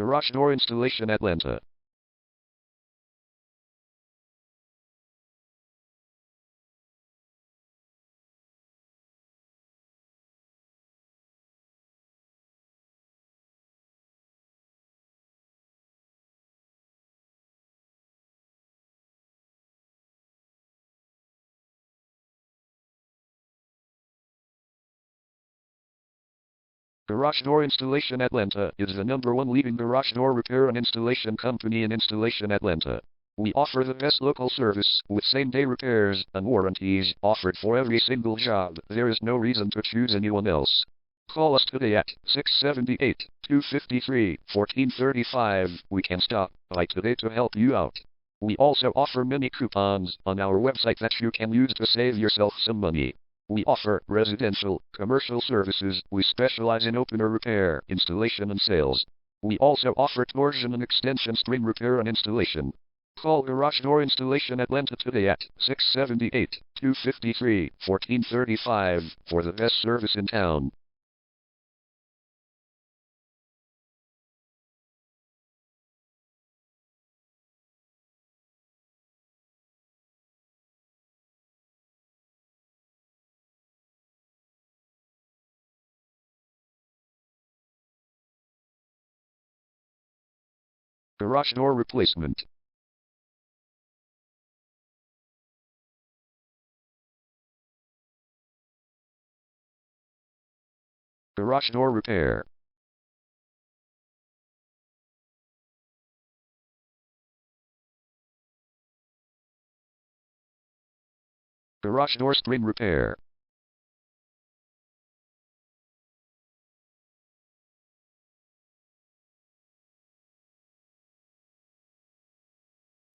Garage door installation Atlanta. Garage Door Installation Atlanta is the #1 leading garage door repair and installation company in Installation Atlanta. We offer the best local service with same-day repairs and warranties offered for every single job. There is no reason to choose anyone else. Call us today at 678-253-1435. We can stop by today to help you out. We also offer many coupons on our website that you can use to save yourself some money. We offer residential, commercial services. We specialize in opener repair, installation and sales. We also offer torsion and extension string repair and installation. Call Garage Door Installation Atlanta today at 678-253-1435 for the best service in town. Garage door replacement. Garage door repair. Garage door string repair.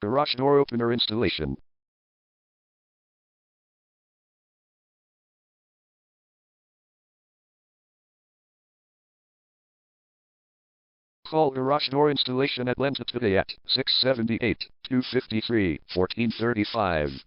Garage door opener installation. Call Garage Door Installation Atlanta today at 678-253-1435.